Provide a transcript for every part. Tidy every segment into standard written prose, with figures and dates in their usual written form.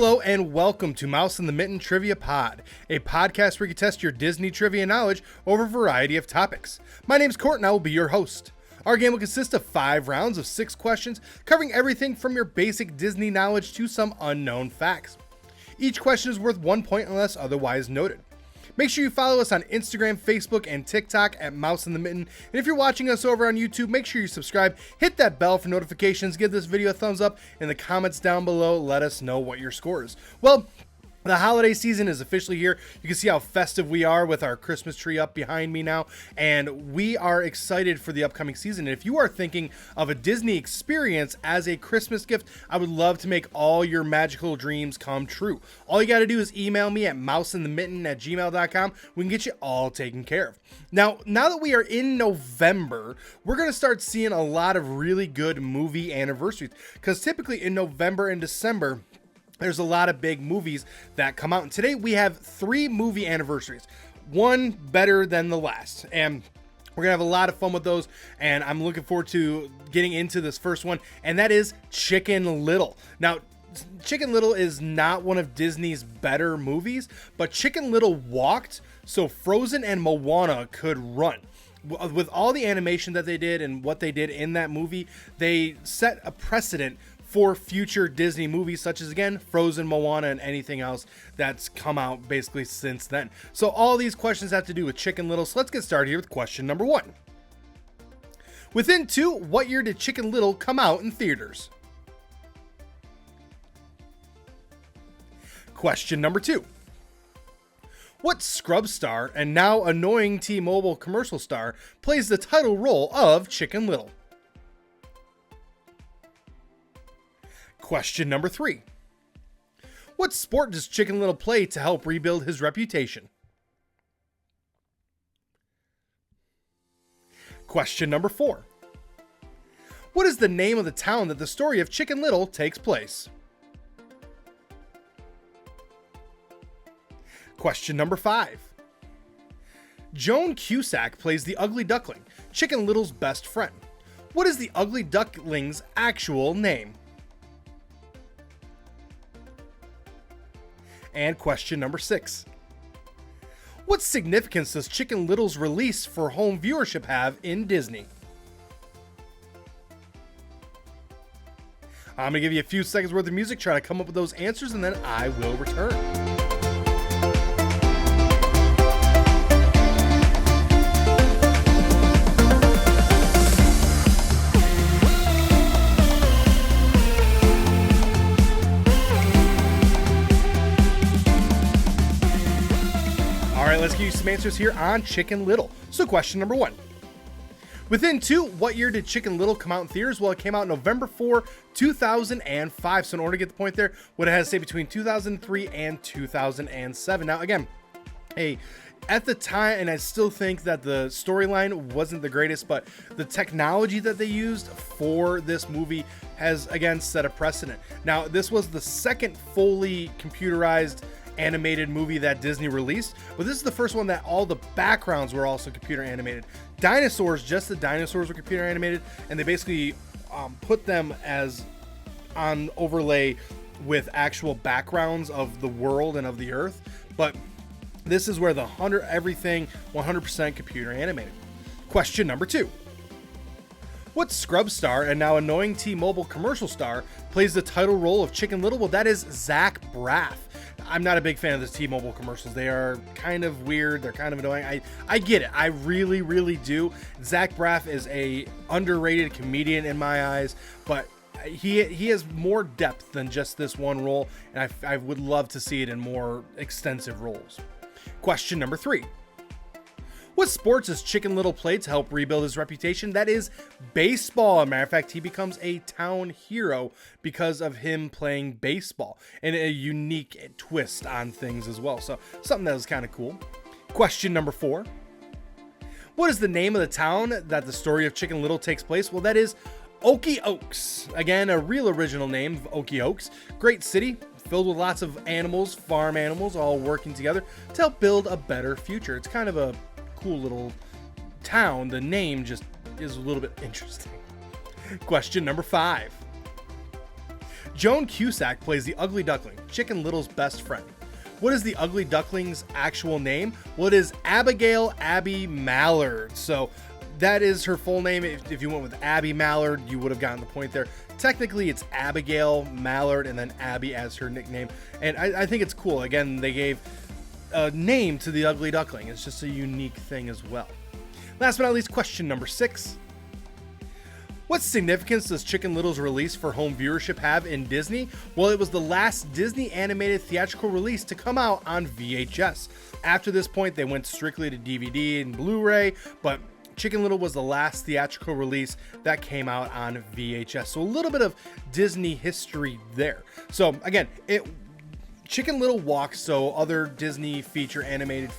Hello and welcome to Mouse in the Mitten Trivia Pod, a podcast where you test your Disney trivia knowledge over a variety of topics. My name's Court and I will be your host. Our game will consist of 5 rounds of 6 questions, covering everything from your basic Disney knowledge to some unknown facts. Each question is worth 1 point unless otherwise noted. Make sure you follow us on Instagram, Facebook, and TikTok at Mouse in the Mitten. And if you're watching us over on YouTube, make sure you subscribe, hit that bell for notifications, give this video a thumbs up. In the comments down below, let us know what your score is. Well, the holiday season is officially here. You can see how festive we are with our Christmas tree up behind me now, and we are excited for the upcoming season. And if you are thinking of a Disney experience as a Christmas gift, I would love to make all your magical dreams come true. All you got to do is email me at mouseinthemitten@gmail.com. We can get you all taken care of. Now that we are in November, we're going to start seeing a lot of really good movie anniversaries, because typically in November and December, there's a lot of big movies that come out. And today we have 3 movie anniversaries, one better than the last. And we're going to have a lot of fun with those. And I'm looking forward to getting into this first one. And that is Chicken Little. Now, Chicken Little is not one of Disney's better movies, but Chicken Little walked so Frozen and Moana could run. With all the animation that they did and what they did in that movie, they set a precedent for future Disney movies, such as, again, Frozen, Moana, and anything else that's come out basically since then. So all these questions have to do with Chicken Little. So let's get started here with question number 1. Within 2, what year did Chicken Little come out in theaters? Question number 2. What Scrub star and now annoying T-Mobile commercial star plays the title role of Chicken Little? Question number 3. What sport does Chicken Little play to help rebuild his reputation? Question number 4. What is the name of the town that the story of Chicken Little takes place? Question number 5. Joan Cusack plays the Ugly Duckling, Chicken Little's best friend. What is the Ugly Duckling's actual name? And question number 6. What significance does Chicken Little's release for home viewership have in Disney? I'm going to give you a few seconds worth of music, try to come up with those answers, and then I will return. Let's give you some answers here on Chicken Little. So question number 1. Within 2, what year did Chicken Little come out in theaters? Well, it came out November 4, 2005. So in order to get the point there, what it has to say between 2003 and 2007. Now, again, at the time, and I still think that the storyline wasn't the greatest, but the technology that they used for this movie has, again, set a precedent. Now, this was the second fully computerized animated movie that Disney released, but this is the first one that all the backgrounds were also computer animated. Just the dinosaurs were computer animated, and they basically put them as on overlay with actual backgrounds of the world and of the earth. But this is where everything 100% computer animated. Question number 2. What Scrub star and now annoying T-Mobile commercial star plays the title role of Chicken Little? Well, that is Zach Braff. I'm not a big fan of the T-Mobile commercials. They are kind of weird. They're kind of annoying. I get it. I really, really do. Zach Braff is a underrated comedian in my eyes, but he has more depth than just this one role, and I would love to see it in more extensive roles. Question number 3. What sports does Chicken Little play to help rebuild his reputation? That is baseball. As a matter of fact, he becomes a town hero because of him playing baseball, and a unique twist on things as well. So something that was kind of cool. Question number 4. What is the name of the town that the story of Chicken Little takes place? Well, that is Okie Oaks. Again, a real original name of Okie Oaks. Great city filled with lots of animals, farm animals, all working together to help build a better future. It's kind of a cool little town. The name just is a little bit interesting. Question number 5. Joan Cusack plays the Ugly Duckling, Chicken Little's best friend. What is the Ugly Duckling's actual name? Well, it is Abigail Abby Mallard. So that is her full name. If you went with Abby Mallard, you would have gotten the point there. Technically, it's Abigail Mallard and then Abby as her nickname. And I think it's cool. Again, they gave a name to the Ugly Duckling. It's just a unique thing as well. Last but not least, question number 6. What significance does Chicken Little's release for home viewership have in Disney? Well, it was the last Disney animated theatrical release to come out on VHS. After this point, they went strictly to DVD and Blu-ray, but Chicken Little was the last theatrical release that came out on VHS. So a little bit of Disney history there. So again, Chicken Little walks so other Disney feature animated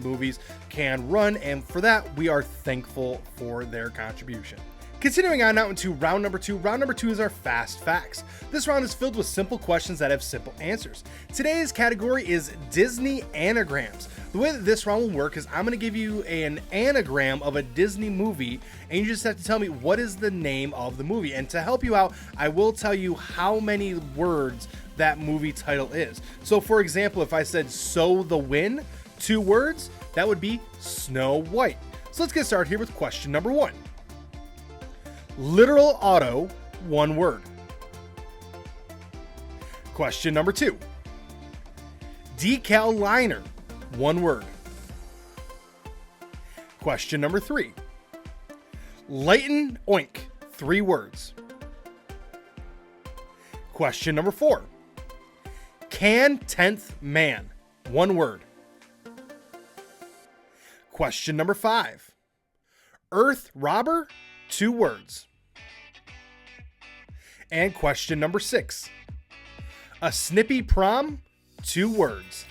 movies can run, and for that, we are thankful for their contribution. Continuing on now into round number 2. Round number 2 is our fast facts. This round is filled with simple questions that have simple answers. Today's category is Disney anagrams. The way that this round will work is I'm going to give you an anagram of a Disney movie, and you just have to tell me what is the name of the movie. And to help you out, I will tell you how many words that movie title is. So for example, if I said "Sow the Wind," 2 words, that would be Snow White. So let's get started here with question number 1. Literal auto, 1 word. Question number 2. Decal liner, 1 word. Question number 3. Lighten oink, 3 words. Question number 4. Can 10th man, 1 word. Question number 5. Earth robber, 2 words. And question number 6. A snippy prom, 2 words.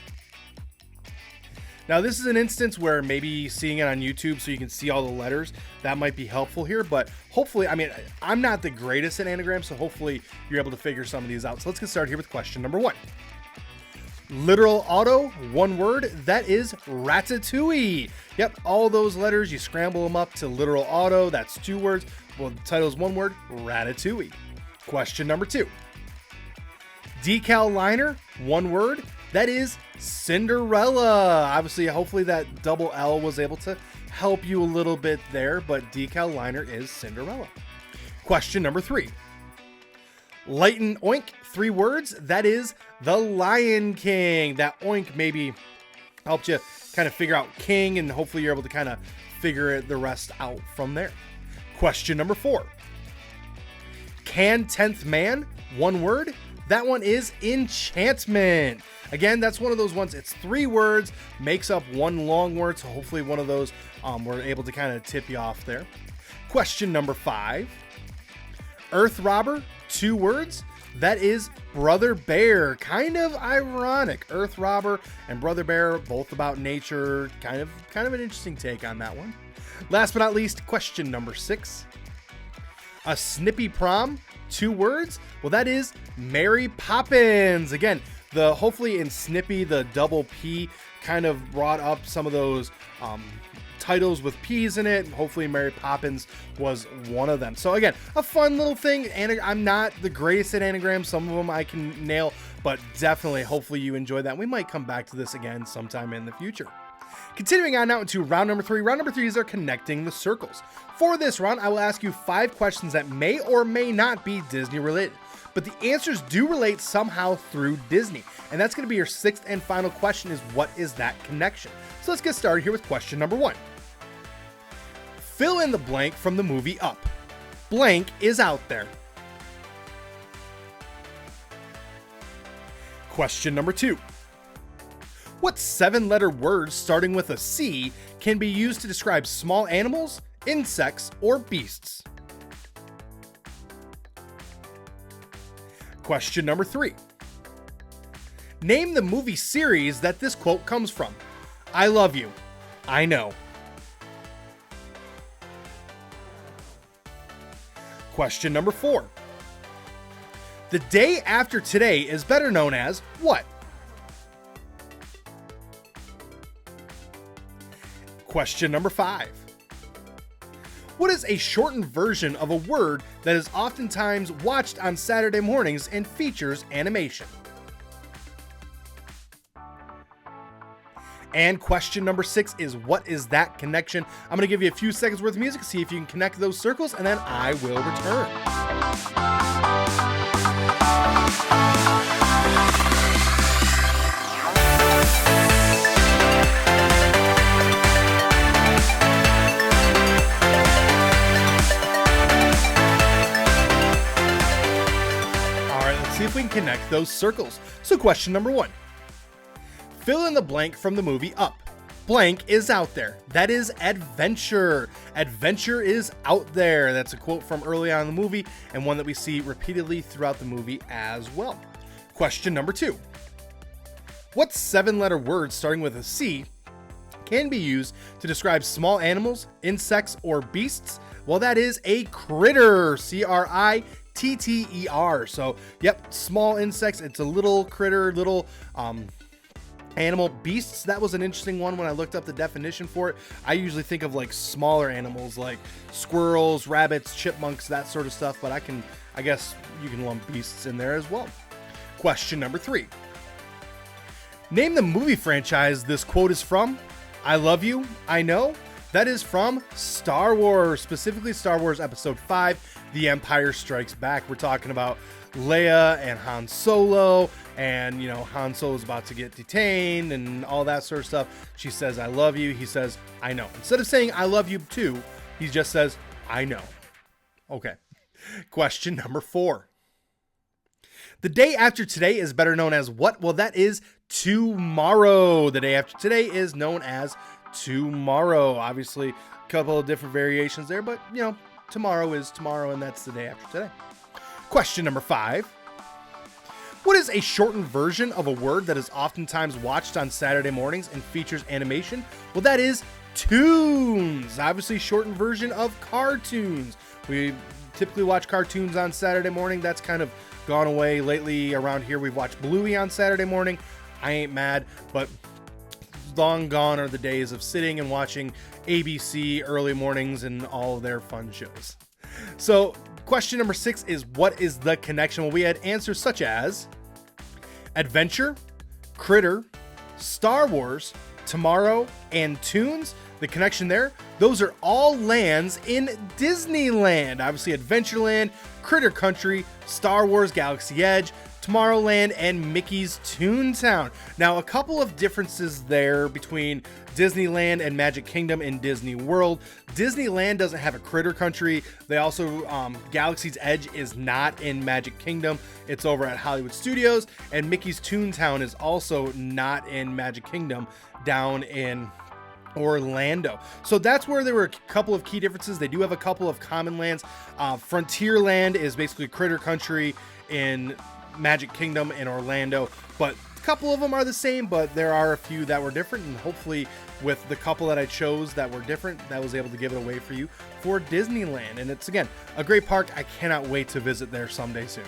Now this is an instance where maybe seeing it on YouTube so you can see all the letters, that might be helpful here, but hopefully, I'm not the greatest at anagrams, so hopefully you're able to figure some of these out. So let's get started here with question number 1. Literal auto, 1 word, that is ratatouille. Yep, all those letters, you scramble them up to literal auto, that's 2 words. Well, the title is 1 word, ratatouille. Question number 2. Decal liner, 1 word, that is Cinderella. Obviously, hopefully that double L was able to help you a little bit there, but decal liner is Cinderella. Question number 3. Lighten oink, 3 words, that is The Lion King. That oink maybe helped you kind of figure out king, and hopefully you're able to kind of figure the rest out from there. Question number 4. Can 10th man, 1 word, that one is enchantment. Again, that's one of those ones, it's 3 words, makes up 1 long word, so hopefully one of those we're able to kind of tip you off there. Question number 5. Earth robber, 2 words, that is Brother Bear. Kind of ironic. Earth robber and Brother Bear, both about nature. Kind of an interesting take on that one. Last but not least, question number 6. A snippy prom, 2 words, well, that is Mary Poppins. Again, hopefully in Snippy, the double P kind of brought up some of those titles with P's in it. Hopefully Mary Poppins was one of them. So again, a fun little thing. And I'm not the greatest at anagrams. Some of them I can nail, but definitely, hopefully you enjoyed that. We might come back to this again sometime in the future. Continuing on now into round number 3. Round number 3 is our connecting the circles. For this round, I will ask you 5 questions that may or may not be Disney related, but the answers do relate somehow through Disney. And that's going to be your 6th and final question, is what is that connection? So let's get started here with question number 1. Fill in the blank from the movie Up. Blank is out there. Question number 2. What 7-letter words starting with a C can be used to describe small animals, insects, or beasts? Question number 3. Name the movie series that this quote comes from. I love you. I know. Question number 4. The day after today is better known as what? Question number 5. What is a shortened version of a word that is oftentimes watched on Saturday mornings and features animation? And question number 6 is, what is that connection? I'm going to give you a few seconds worth of music, see if you can connect those circles, and then I will return. See if we can connect those circles. So question number 1. Fill in the blank from the movie Up. Blank is out there. That is adventure. Adventure is out there. That's a quote from early on in the movie and one that we see repeatedly throughout the movie as well. Question number 2. What 7-letter word starting with a C can be used to describe small animals, insects, or beasts? Well, that is a critter. CRITTER. So, yep, small insects. It's a little critter, little animal. Beasts, that was an interesting one when I looked up the definition for it. I usually think of like smaller animals like squirrels, rabbits, chipmunks, that sort of stuff, but I guess you can lump beasts in there as well. Question number 3. Name the movie franchise this quote is from. I love you, I know. That is from Star Wars, specifically Star Wars Episode 5, The Empire Strikes Back. We're talking about Leia and Han Solo, and, Han Solo's about to get detained and all that sort of stuff. She says, I love you. He says, I know. Instead of saying, I love you too, he just says, I know. Okay. Question number 4. The day after today is better known as what? Well, that is tomorrow. The day after today is known as tomorrow. Obviously, a couple of different variations there, but tomorrow is tomorrow, and that's the day after today. Question number 5. What is a shortened version of a word that is oftentimes watched on Saturday mornings and features animation? Well, that is tunes. Obviously, shortened version of cartoons. We typically watch cartoons on Saturday morning. That's kind of gone away lately. Around here, we've watched Bluey on Saturday morning. I ain't mad, but long gone are the days of sitting and watching ABC early mornings and all of their fun shows. So question number 6 is, what is the connection? Well, we had answers such as adventure, critter, Star Wars, tomorrow, and tunes. The connection there, those are all lands in Disneyland. Obviously, Adventureland, Critter Country, Star Wars Galaxy Edge, Tomorrowland, and Mickey's Toontown. Now, a couple of differences there between Disneyland and Magic Kingdom in Disney World. Disneyland doesn't have a Critter Country. They also, Galaxy's Edge is not in Magic Kingdom. It's over at Hollywood Studios. And Mickey's Toontown is also not in Magic Kingdom, down in Orlando. So that's where there were a couple of key differences. They do have a couple of common lands. Frontierland is basically Critter Country in Magic Kingdom in Orlando, but a couple of them are the same, but there are a few that were different, and hopefully with the couple that I chose that were different, that was able to give it away for you for Disneyland. And it's, again, a great park. I cannot wait to visit there someday soon.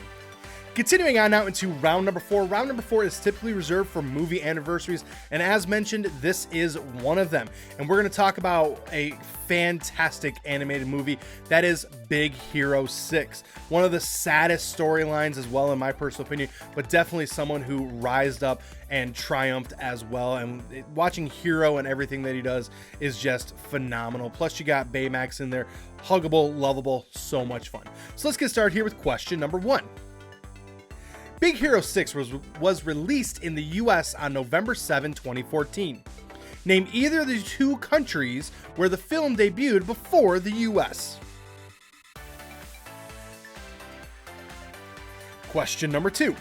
Continuing on now into round number 4. Round number 4 is typically reserved for movie anniversaries, and as mentioned, this is one of them. And we're going to talk about a fantastic animated movie that is Big Hero 6. One of the saddest storylines as well, in my personal opinion, but definitely someone who rised up and triumphed as well. And watching Hero and everything that he does is just phenomenal. Plus, you got Baymax in there, huggable, lovable, so much fun. So let's get started here with question number 1. Big Hero 6 was released in the US on November 7, 2014. Name either of the 2 countries where the film debuted before the US. Question number 2.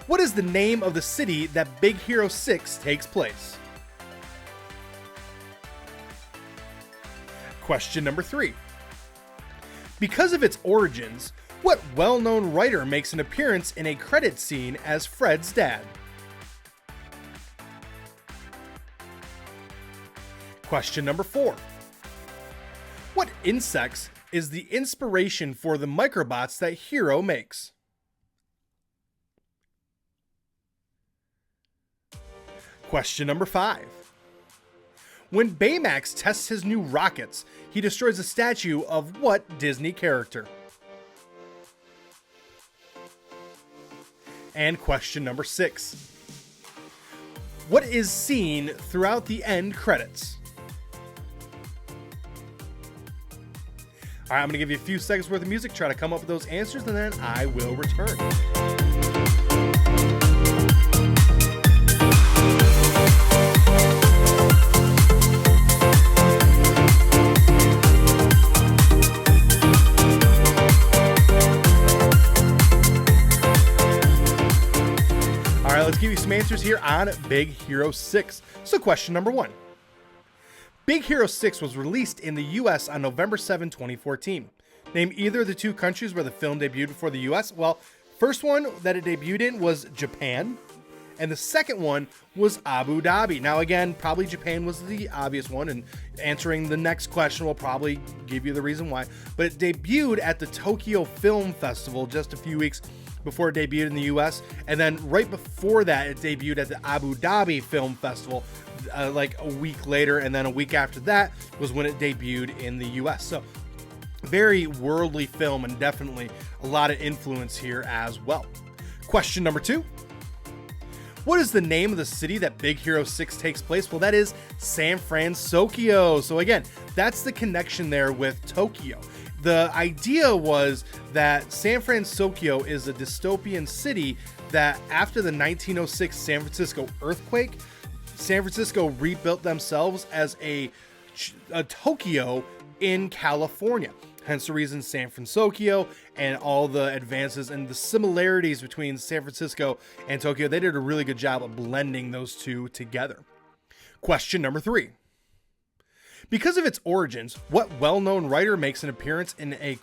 What is the name of the city that Big Hero 6 takes place? Question number 3. Because of its origins, what well-known writer makes an appearance in a credit scene as Fred's dad? Question number 4. What insects is the inspiration for the microbots that Hero makes? Question number 5. When Baymax tests his new rockets, he destroys a statue of what Disney character? And question number 6. What is seen throughout the end credits? All right, I'm going to give you a few seconds worth of music, try to come up with those answers, and then I will return. All right, let's give you some answers here on Big Hero 6. So question number 1. Big Hero 6 was released in the US on November 7, 2014. Name either of the two countries where the film debuted before the US. Well, first one that it debuted in was Japan, and the second one was Abu Dhabi. Now again, probably Japan was the obvious one, and answering the next question will probably give you the reason why. But it debuted at the Tokyo Film Festival just a few weeks before it debuted in the US, and then right before that it debuted at the Abu Dhabi Film Festival like a week later, and then a week after that was when it debuted in the US. So very worldly film, and definitely a lot of influence here as well. Question number 2. What is the name of the city that Big Hero 6 takes place? Well, that is San Francisco. So again, that's the connection there with Tokyo. The idea was that San Francisco is a dystopian city that after the 1906 San Francisco earthquake, San Francisco rebuilt themselves as a Tokyo in California. Hence the reason San Francisco and all the advances and the similarities between San Francisco and Tokyo. They did a really good job of blending those two together. Question number 3. Because of its origins, what well-known writer makes an appearance in a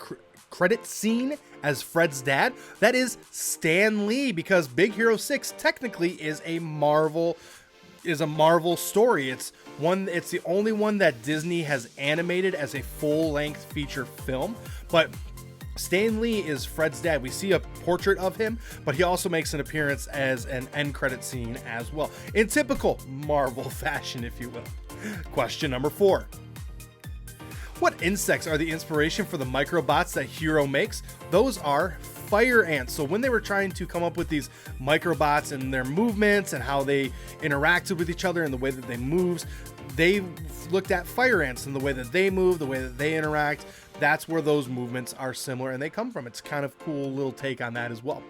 credit scene as Fred's dad? That is Stan Lee, because Big Hero 6 technically is a Marvel story. It's the only one that Disney has animated as a full-length feature film. But Stan Lee is Fred's dad. We see a portrait of him, but he also makes an appearance as an end credit scene as well, in typical Marvel fashion, if you will. Question number 4. What insects are the inspiration for the microbots that Hero makes? Those are fire ants. So when they were trying to come up with these microbots and their movements and how they interacted with each other and the way that they moved, they looked at fire ants and the way that they move, the way that they interact. That's where those movements are similar and they come from. It's kind of cool little take on that as well.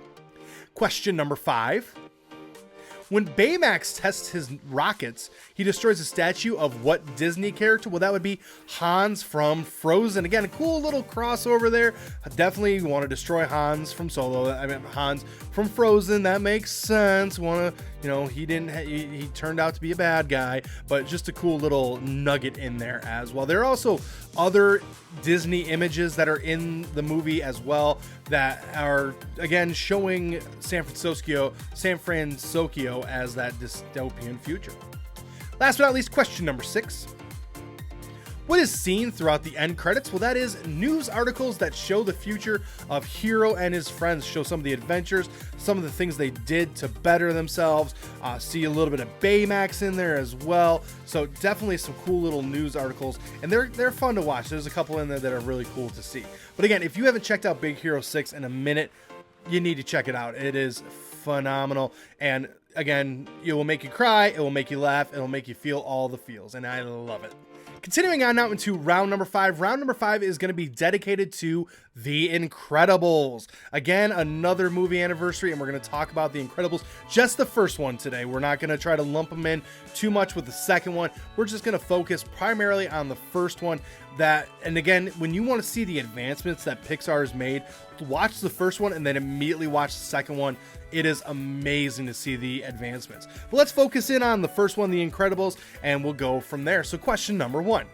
Question number 5. When Baymax tests his rockets, he destroys a statue of what Disney character? Well, that would be Hans from Frozen. Again, a cool little crossover there. Definitely want to destroy Hans from Solo. I mean, Hans from Frozen. That makes sense. He turned out to be a bad guy, but just a cool little nugget in there as well. There are also other Disney images that are in the movie as well that are, again, showing San Francisco as that dystopian future. Last but not least, question number 6. What is seen throughout the end credits? Well, that is news articles that show the future of Hero and his friends, show some of the adventures, some of the things they did to better themselves, see a little bit of Baymax in there as well. So definitely some cool little news articles, and they're fun to watch. There's a couple in there that are really cool to see. But again, if you haven't checked out Big Hero 6 in a minute, you need to check it out. It is phenomenal, and again, it will make you cry, it will make you laugh, it will make you feel all the feels, and I love it. Continuing on now into round number 5. Round number 5 is going to be dedicated to The Incredibles. Again, another movie anniversary, and we're going to talk about The Incredibles, just the first one today. We're not going to try to lump them in too much with the second one. We're just going to focus primarily on the first one. And again, when you want to see the advancements that Pixar has made, watch the first one and then immediately watch the second one. It is amazing to see the advancements. But let's focus in on the first one, The Incredibles, and we'll go from there. So question number 1.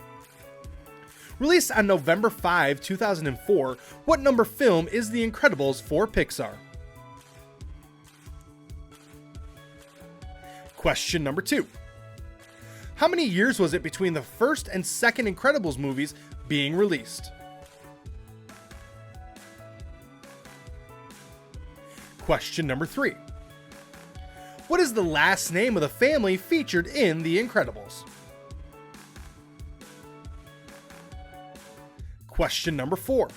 Released on November 5, 2004, what number film is The Incredibles for Pixar? Question number 2. How many years was it between the first and second Incredibles movies being released? Question number 3. What is the last name of the family featured in The Incredibles? Question number 4.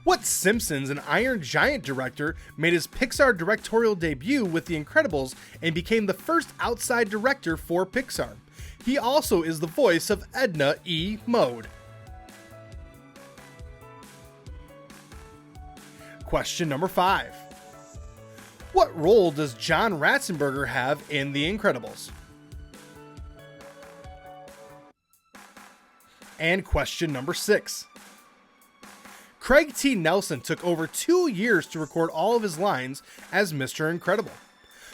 What Simpsons and Iron Giant director made his Pixar directorial debut with The Incredibles and became the first outside director for Pixar? He also is the voice of Edna E. Mode. Question number 5. What role does John Ratzenberger have in The Incredibles? And question number 6. Craig T. Nelson took over 2 years to record all of his lines as Mr. Incredible.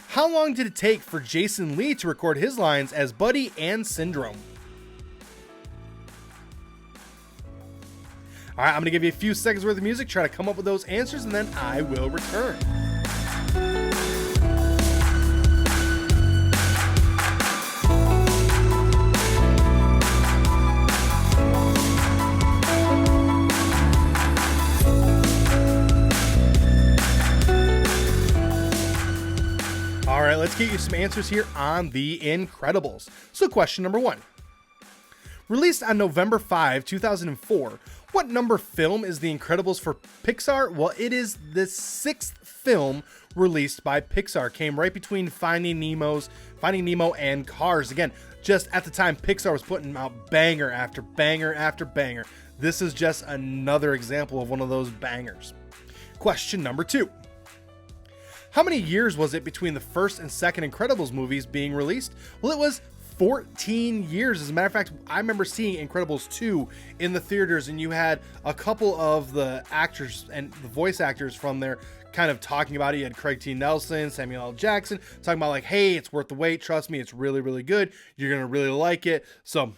How long did it take for Jason Lee to record his lines as Buddy and Syndrome? All right, I'm going to give you a few seconds worth of music, try to come up with those answers, and then I will return. All right, let's get you some answers here on The Incredibles. So question number 1. Released on November 5, 2004, what number film is The Incredibles for Pixar? Well, it is the 6th film released by Pixar. Came right between Finding Nemo and Cars. Again, just at the time, Pixar was putting out banger after banger after banger. This is just another example of one of those bangers. Question number 2. How many years was it between the first and second Incredibles movies being released? Well, it was 14 years. As a matter of fact, I remember seeing Incredibles 2 in the theaters, and you had a couple of the actors and the voice actors from there kind of talking about it. You had Craig T. Nelson, Samuel L. Jackson, talking about like, hey, it's worth the wait. Trust me, it's really, really good. You're going to really like it. So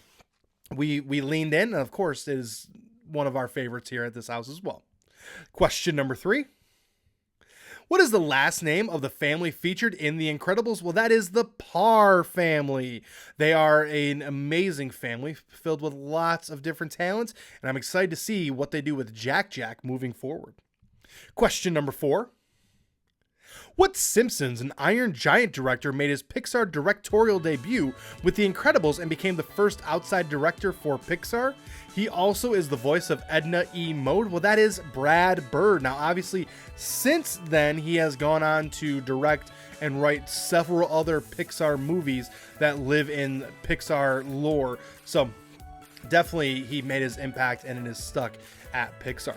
we leaned in, and of course, it is one of our favorites here at this house as well. Question number 3. What is the last name of the family featured in The Incredibles? Well, that is the Parr family. They are an amazing family filled with lots of different talents, and I'm excited to see what they do with Jack moving forward. Question number 4. What Simpsons and Iron Giant director made his Pixar directorial debut with The Incredibles and became the first outside director for Pixar? He also is the voice of Edna E. Mode. Well, that is Brad Bird. Now, obviously, since then, he has gone on to direct and write several other Pixar movies that live in Pixar lore. So, definitely, he made his impact and it is stuck at Pixar.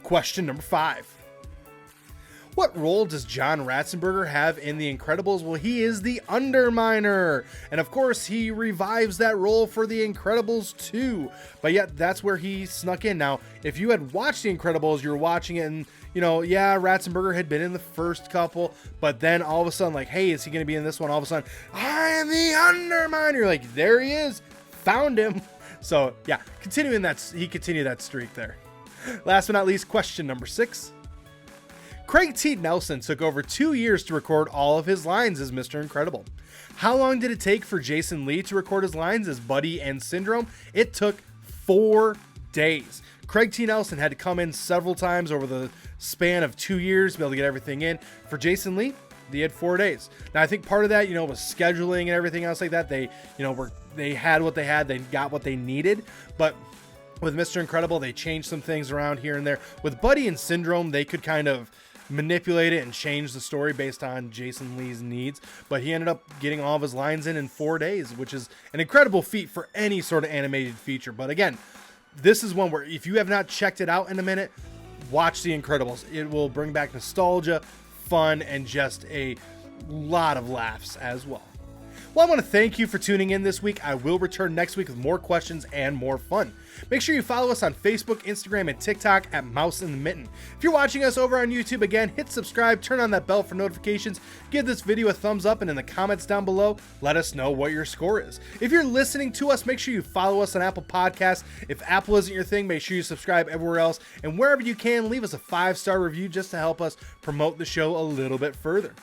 Question number 5. What role does John Ratzenberger have in The Incredibles? Well, he is the Underminer. And of course, he revives that role for The Incredibles 2. But yet, that's where he snuck in. Now, if you had watched The Incredibles, you were watching it and, yeah, Ratzenberger had been in the first couple. But then all of a sudden, like, hey, is he going to be in this one? All of a sudden, I am the Underminer. You're like, there he is. Found him. So, yeah, he continued that streak there. Last but not least, question number 6. Craig T. Nelson took over 2 years to record all of his lines as Mr. Incredible. How long did it take for Jason Lee to record his lines as Buddy and Syndrome? It took 4 days. Craig T. Nelson had to come in several times over the span of 2 years to be able to get everything in. For Jason Lee, they had 4 days. Now, I think part of that, was scheduling and everything else like that. They had what they had. They got what they needed. But with Mr. Incredible, they changed some things around here and there. With Buddy and Syndrome, they could kind of manipulate it and change the story based on Jason Lee's needs, but he ended up getting all of his lines in 4 days, which is an incredible feat for any sort of animated feature. But again, this is one where if you have not checked it out in a minute, watch The Incredibles. It will bring back nostalgia, fun, and just a lot of laughs as well. Well, I want to thank you for tuning in this week. I will return next week with more questions and more fun. Make sure you follow us on Facebook, Instagram, and TikTok at Mouse in the Mitten. If you're watching us over on YouTube, again, hit subscribe, turn on that bell for notifications, give this video a thumbs up, and in the comments down below, let us know what your score is. If you're listening to us, make sure you follow us on Apple Podcasts. If Apple isn't your thing, make sure you subscribe everywhere else. And wherever you can, leave us a 5-star review just to help us promote the show a little bit further.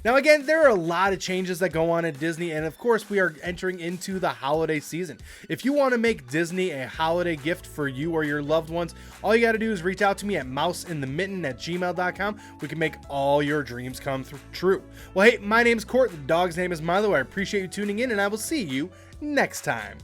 Now, again, there are a lot of changes that go on at Disney, and of course, we are entering into the holiday season. If you want to make Disney a holiday gift for you or your loved ones, all you got to do is reach out to me at mouseinthemitten@gmail.com. We can make all your dreams come true. Well, hey, my name's Court. The dog's name is Milo. I appreciate you tuning in, and I will see you next time.